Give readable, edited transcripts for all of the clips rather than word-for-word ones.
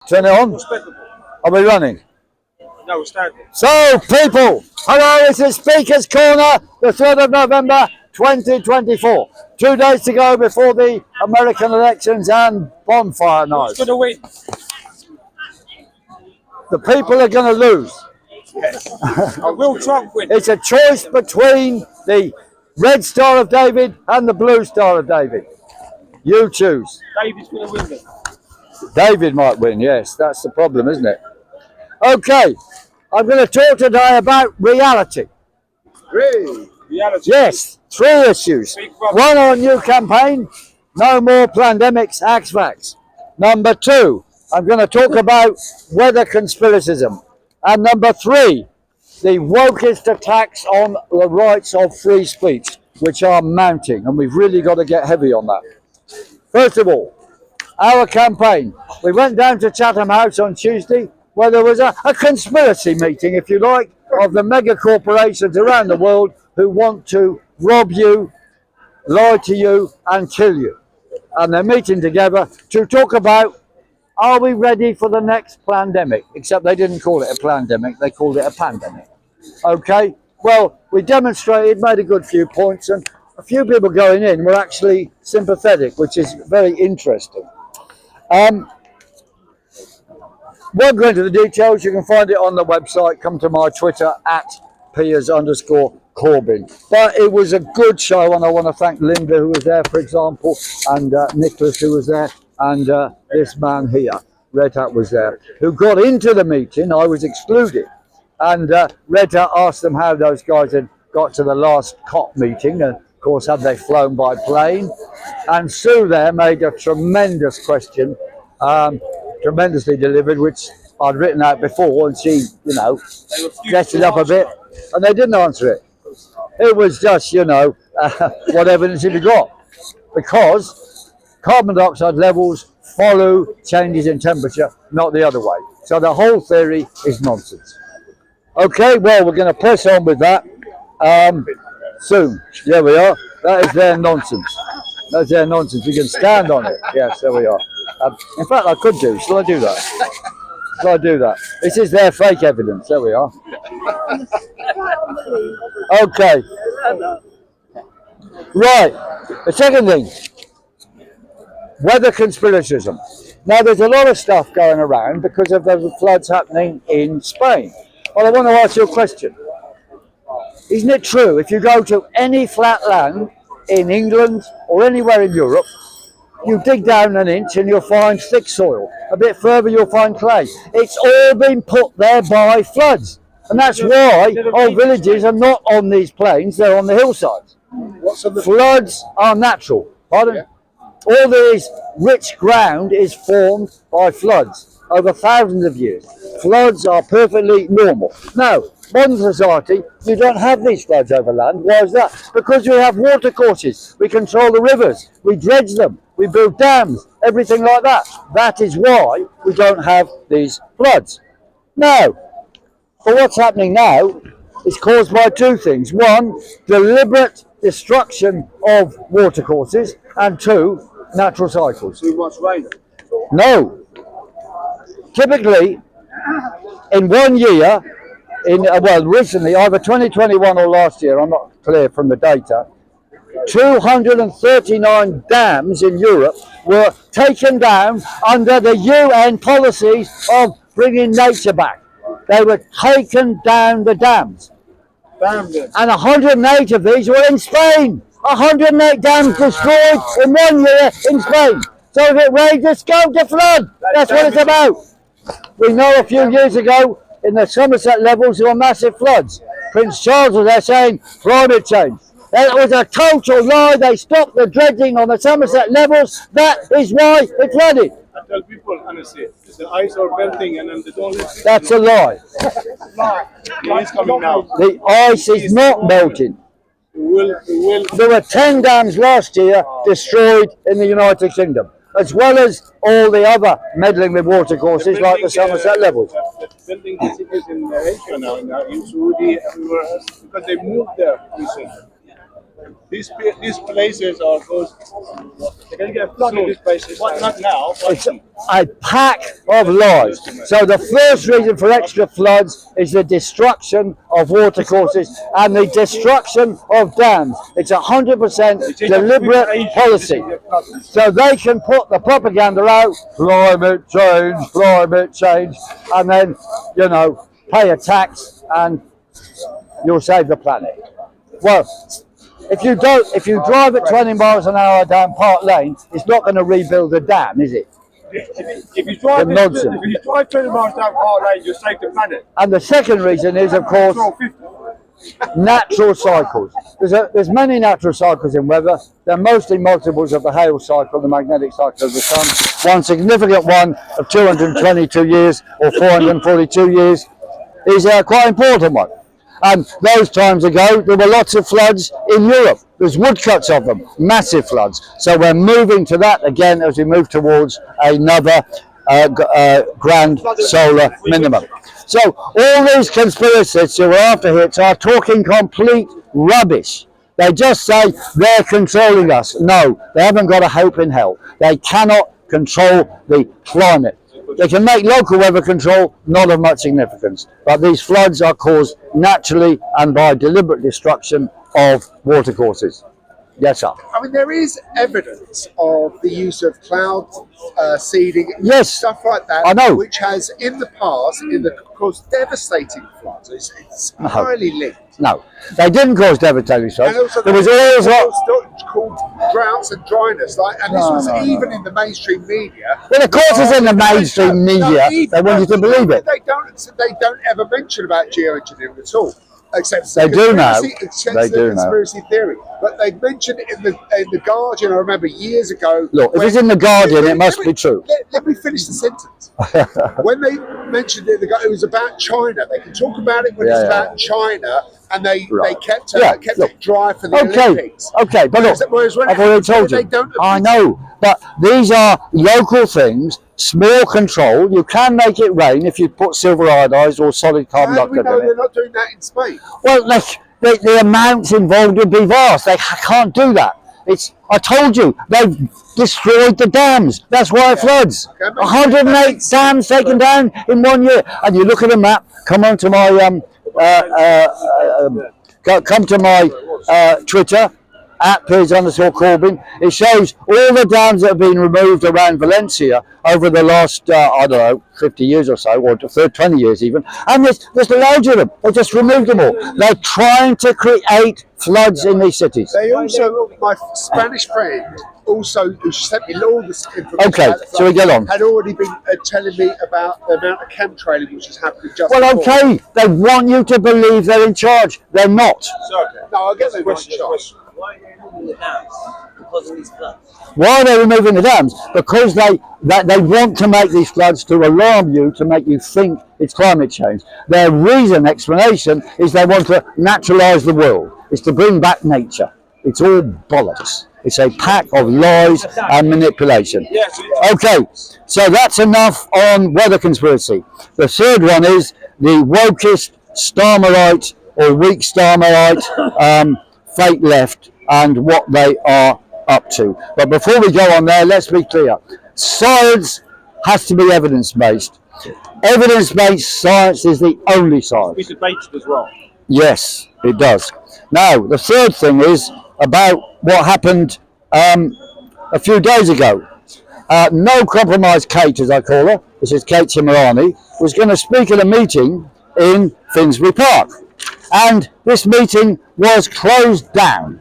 Turn it on. Are we running? No, we're starting. So, people, hello, this is Speaker's Corner, the 3rd of November, 2024. 2 days to go before the American elections and bonfire night. Who's going to win? The people are going to lose. Yes. Will Trump win? It's a choice between the red Star of David and the blue Star of David. You choose. David's going to win then. David might win, yes, that's the problem, isn't it? Okay, I'm going to talk today about reality. Reality? Yes, 3 issues. One, our new campaign, no more pandemics, axe facts. Number 2, I'm going to talk about weather conspiracism. And number 3, the wokest attacks on the rights of free speech, which are mounting, and we've really got to get heavy on that. First of all, our campaign. We went down to Chatham House on Tuesday, where there was a conspiracy meeting, if you like, of the mega corporations around the world who want to rob you, lie to you, and kill you. And they're meeting together to talk about, are we ready for the next pandemic? Except they didn't call it a pandemic, they called it a pandemic. Okay, well, we demonstrated, made a good few points, and a few people going in were actually sympathetic, which is very interesting. Won't go into the details, you can find it on the website, come to my Twitter at Piers_Corbyn. But it was a good show, and I want to thank Linda, who was there, for example, and Nicholas, who was there, and this man here, Red Hat, was there, who got into the meeting. I was excluded, and Red Hat asked them how those guys had got to the last COP meeting, and of course, had they flown by plane? And Sue there made a tremendous question, tremendously delivered, which I'd written out before, and she, you know, dressed it up a bit, and they didn't answer it. It was just, you know, what evidence have you got? Because carbon dioxide levels follow changes in temperature, not the other way. So the whole theory is nonsense. Okay, well, we're going to press on with that. Soon. There we are. That is their nonsense. That's their nonsense. We can stand on it. Yes, there we are. In fact, I could do. Shall I do that? Shall I do that? This is their fake evidence. There we are. Okay. Right. The second thing. Weather conspiracism. Now, there's a lot of stuff going around because of the floods happening in Spain. Well, I want to ask you a question. Isn't it true, if you go to any flat land in England or anywhere in Europe, you dig down an inch and you'll find thick soil. A bit further you'll find clay. It's all been put there by floods. And that's why our villages are not on these plains, they're on the hillsides. Floods are natural. Pardon? Yeah. All this rich ground is formed by floods over thousands of years. Floods are perfectly normal. Now, modern society, you don't have these floods over land. Why is that? Because we have water courses. We control the rivers. We dredge them. We build dams. Everything like that. That is why we don't have these floods. Now, but what's happening now is caused by 2 things. 1, deliberate destruction of water courses, and 2, natural cycles. Too much rain? No. Typically, in 1 year, well, recently, either 2021 or last year, I'm not clear from the data, 239 dams in Europe were taken down under the UN policies of bringing nature back. They were taken down, the dams. And 108 of these were in Spain. 108 dams destroyed in 1 year in Spain. So if it rains, it's going to flood. That's what it's about. We know a few years ago, in the Somerset levels, there were massive floods. Prince Charles was there saying climate change. That was a total lie. They stopped the dredging on the Somerset levels. That is why it flooded. I tell people, honestly, the ice are melting and then they don't listen. That's a lie. The ice coming now. The ice is not melting. There were 10 dams last year destroyed in the United Kingdom, as well as all the other meddling with water courses like the Somerset levels. Building the cities in Asia now, in Saudi, everywhere else, because they moved there recently. These places are those. They're going to get flooded. These places. What? Not now. It's a pack of lies. So the first reason for extra floods is the destruction of watercourses and the destruction of dams. It's 100% deliberate policy. So they can put the propaganda out, climate change, and then, you know, pay a tax and you'll save the planet. Well, if you drive at 20 miles an hour down Park Lane, it's not going to rebuild the dam, is it? If you drive 20 miles down Park Lane, you save the planet. And the second reason is, of course, natural cycles. There's many natural cycles in weather. They're mostly multiples of the hail cycle, the magnetic cycle of the sun. One significant one of 222 years or 442 years is a quite important one. And those times ago, there were lots of floods in Europe. There's woodcuts of them, massive floods. So we're moving to that again as we move towards another grand solar minimum. So all these conspiracists who are after it are talking complete rubbish. They just say they're controlling us. No, they haven't got a hope in hell. They cannot control the climate. They can make local weather control not of much significance, but these floods are caused naturally and by deliberate destruction of watercourses. Yes, sir. I mean, there is evidence of the use of cloud seeding, yes, stuff like that, I know, which has in the past caused devastating floods. It's highly linked. No, they didn't cause devastating floods. There was always called droughts and dryness, and this was even in the mainstream media. Well, of course, it's in the mainstream media. They want you to believe it. They don't ever mention about geoengineering at all. Except they do now. They do conspiracy theory, but they mentioned it in the Guardian. I remember years ago. Look, if it's in the Guardian, it must be true. Let me finish the sentence. When they mentioned it, it was about China. They can talk about it when it's about China, and they kept it dry for the Olympics. Okay, but look, I've already told you. I know, but these are local things. Small control. You can make it rain if you put silver iodized or solid carbon dioxide in it. How do we know they're not doing that in Spain? Well, the amounts involved would be vast. They can't do that. I told you, they've destroyed the dams. That's why it floods. 108 dams taken down in 1 year. And you look at the map. Come on to my Twitter. At Piers Corbyn, it shows all the dams that have been removed around Valencia over the last, 50 years or so, or 20 years even, and there's loads of them. They just removed them all. They're trying to create floods in these cities. They also, my Spanish friend, who sent me all this information. Okay, so we get on. Had already been telling me about the amount of chemtrailing which is happening just Well, okay, they want you to believe they're in charge. They're not. No, I get the question. Why are they removing the dams? Because of these floods. Why are they removing the dams? Because they want to make these floods to alarm you, to make you think it's climate change. Their explanation is they want to naturalise the world. It's to bring back nature. It's all bollocks. It's a pack of lies and manipulation. Okay, so that's enough on weather conspiracy. The third one is the wokest Starmerite or weak Starmerite fake left and what they are up to. But before we go on there, let's be clear. Science has to be evidence-based. Evidence-based science is the only science. It's debated as well. Yes, it does. Now, the third thing is about what happened a few days ago. No Compromise Kate, as I call her, this is Kate Cimarani, was going to speak at a meeting in Finsbury Park. And this meeting was closed down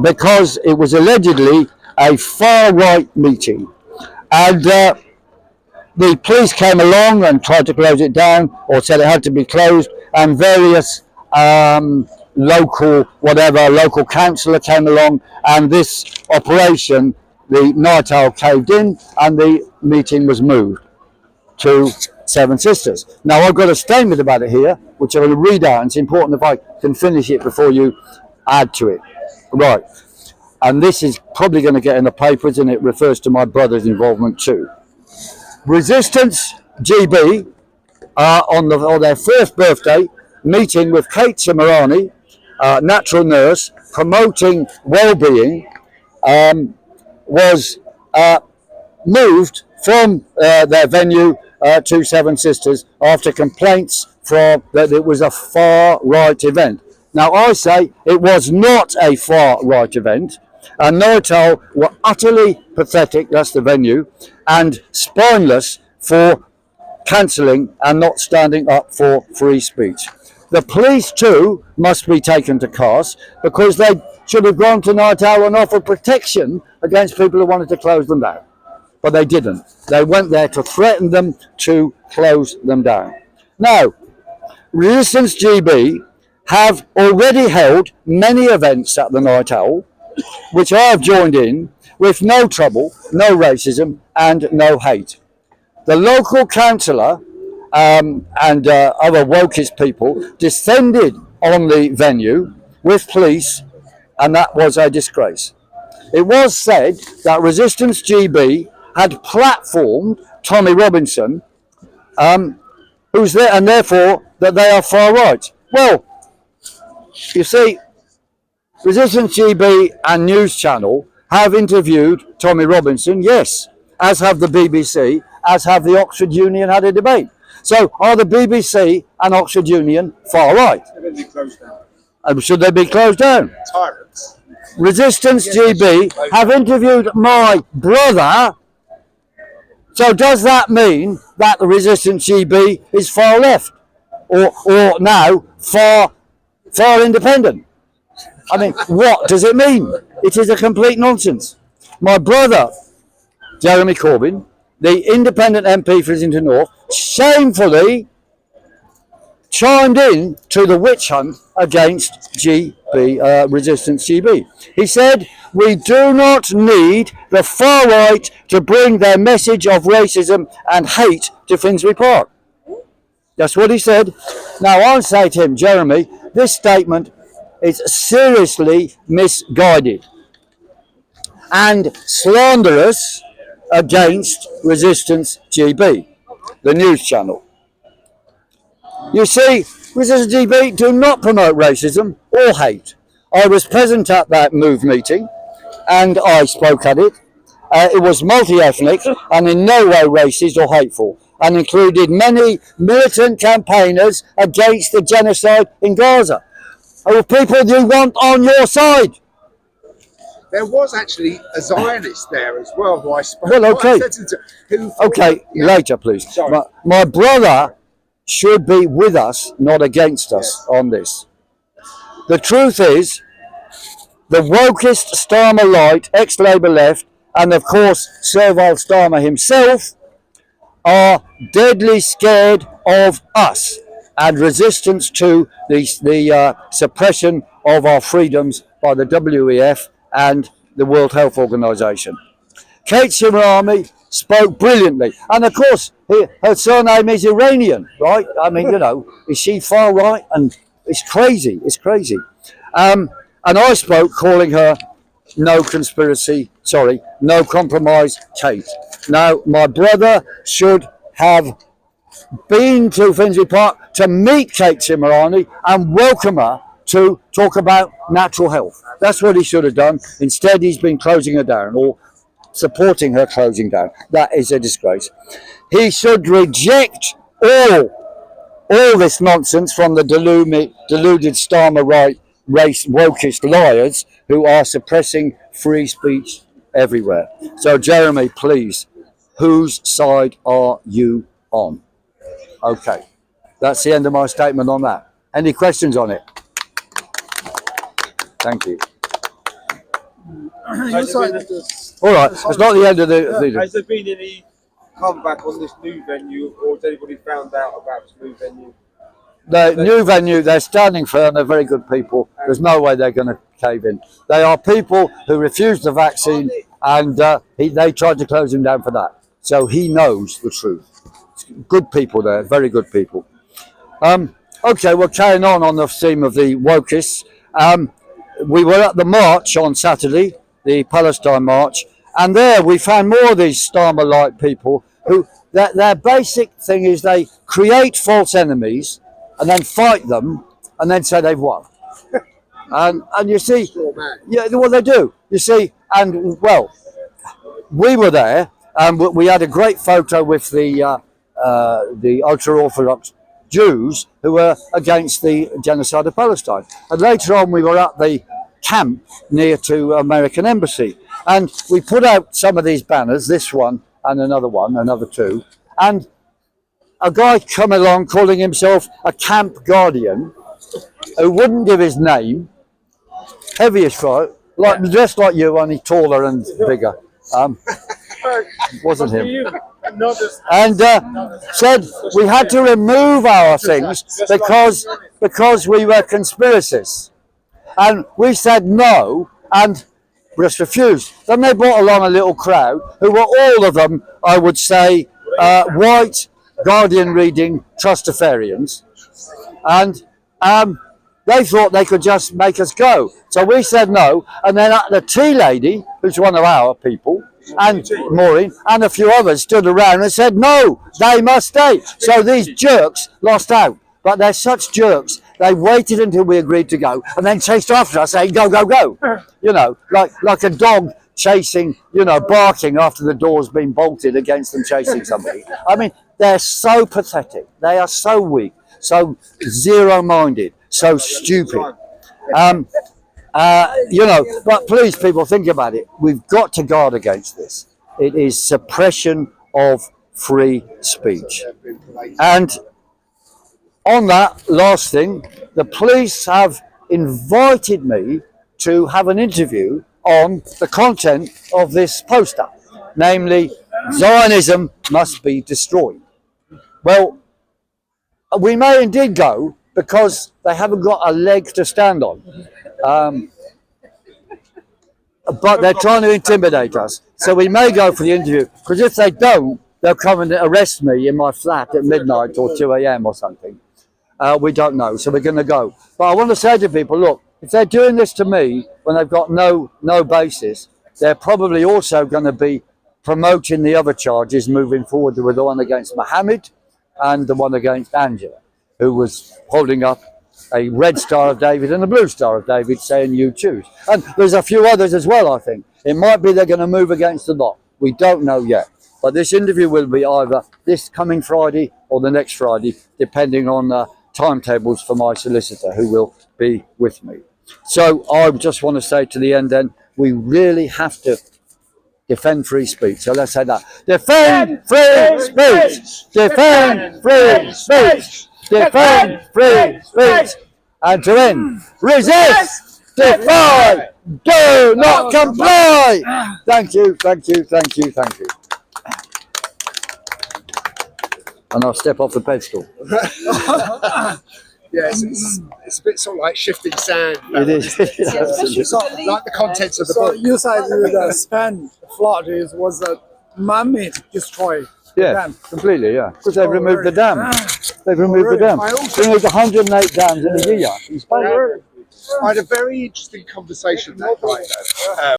because it was allegedly a far-right meeting. And the police came along and tried to close it down, or said it had to be closed, and various local councillor came along, and this operation, the Night Owl caved in, and the meeting was moved to Seven Sisters. Now, I've got a statement about it here, which I will read out, and it's important if I can finish it before you add to it. Right. And this is probably going to get in the papers, and it refers to my brother's involvement too. Resistance GB on their first birthday, meeting with Kate Cimarani, natural nurse, promoting well-being was moved from their venue to Seven Sisters after complaints from that it was a far-right event. Now, I say it was not a far-right event, and Night Owl were utterly pathetic, that's the venue, and spineless for cancelling and not standing up for free speech. The police too must be taken to task because they should have gone to Night Owl and offered protection against people who wanted to close them down. But they didn't. They went there to threaten them to close them down. Now, Resistance GB have already held many events at the Night Owl, which I have joined in with no trouble, no racism and no hate. The local councillor and other wokist people descended on the venue with police, and that was a disgrace. It was said that Resistance GB had platformed Tommy Robinson, who's there, and therefore that they are far right. Well, you see, Resistance GB and News Channel have interviewed Tommy Robinson, yes, as have the BBC, as have the Oxford Union had a debate. So are the BBC and Oxford Union far right? Should they be closed down? Should they be closed down? Tyrants. Resistance GB have interviewed my brother. So does that mean that the Resistance GB is far left, or now far independent? I mean, what does it mean? It is a complete nonsense. My brother, Jeremy Corbyn, the independent MP for Islington North, shamefully chimed in to the witch hunt against Resistance GB. He said, "We do not need the far right to bring their message of racism and hate to Finsbury Park." That's what he said. Now, I'll say to him, Jeremy, this statement is seriously misguided and slanderous against Resistance GB, the news channel. You see, Resistance GB do not promote racism or hate. I was present at that MOVE meeting and I spoke at it. It was multi-ethnic and in no way racist or hateful, and included many militant campaigners against the genocide in Gaza. Of people you want on your side. There was actually a Zionist there as well who I spoke Well, okay. Later, please. My brother should be with us, not against us on this. The truth is, the wokest Starmer Light, ex-Labour left, and of course servile Starmer himself, are deadly scared of us and resistance to the suppression of our freedoms by the WEF and the World Health Organization. Kate Shimrami spoke brilliantly, and of course her surname is Iranian, right? I mean, you know, is she far right? And it's crazy, and I spoke calling her no compromise Kate. Now, my brother should have been to Finsbury Park to meet Kate Shimrani and welcome her to talk about natural health. That's what he should have done. Instead, he's been closing her down or supporting her closing down. That is a disgrace. He should reject all this nonsense from the deluded Starmer right race wokist liars who are suppressing free speech everywhere. So, Jeremy, please, whose side are you on? Okay, that's the end of my statement on that. Any questions on it? Thank you. All right, it's not the end of the... Has there been any comeback on this new venue, or has anybody found out about this new venue? The new venue, they're standing firm, they're very good people. There's no way they're going to cave in. They are people who refused the vaccine, and they tried to close him down for that. So he knows the truth. Good people there, very good people. Okay, we're carrying on the theme of the wokists. We were at the march on Saturday, the Palestine march, and there we found more of these Starmer-like people who, their basic thing is they create false enemies and then fight them and then say they've won. And you see, Straw man. yeah, well they do. You see, and well, we were there, and we had a great photo with the ultra-Orthodox Jews who were against the genocide of Palestine. And later on, we were at the camp near to American Embassy, and we put out some of these banners, this one and another two, and a guy come along calling himself a camp guardian, who wouldn't give his name, heavy as fuck, like dressed like you, only taller and bigger. Wasn't him. And said we had to remove our things because we were conspiracists. And we said no, and just refused. Then they brought along a little crowd who were all of them, I would say, white, Guardian reading Trustafarians. And they thought they could just make us go. So we said no. And then the tea lady, who's one of our people, and Maureen, and a few others stood around and said, no, they must stay. So these jerks lost out. But they're such jerks, they waited until we agreed to go and then chased after us saying, go, go, go. You know, like a dog chasing, you know, barking after the door's been bolted against them chasing somebody. I mean, they're so pathetic. They are so weak, so zero-minded, so stupid. You know, but please, people, think about it. We've got to guard against this. It is suppression of free speech. And on that last thing, the police have invited me to have an interview on the content of this poster, namely, Zionism must be destroyed. Well, we may indeed go because they haven't got a leg to stand on. But they're trying to intimidate us. So we may go for the interview, because if they don't, they'll come and arrest me in my flat at midnight or 2 a.m. or something. We don't know, so we're going to go. But I want to say to people, look, if they're doing this to me when they've got no basis, they're probably also going to be promoting the other charges moving forward with the one against Mohammed and the one against Angela, who was holding up a red Star of David and a blue Star of David saying you choose. And there's a few others as well, I think. It might be they're going to move against the lot. We don't know yet. But this interview will be either this coming Friday or the next Friday, depending on timetables for my solicitor, who will be with me. So I just want to say to the end then, we really have to defend free speech. So let's say that. Defend free speech! Defend free speech! Defend free speech! And to end, resist! Defy! Do not comply! Thank you, thank you, thank you, thank you. And I'll step off the pedestal. Yes, it's a bit sort of like shifting sand. It is. Absolutely. Like the contents of the book. So you said the Spain flood was a man-made destroy. Yeah, completely, yeah. Because they've removed the dam. They've removed the dam. I also- They removed 108 dams in a year in Spain. I had a very interesting conversation that night, though.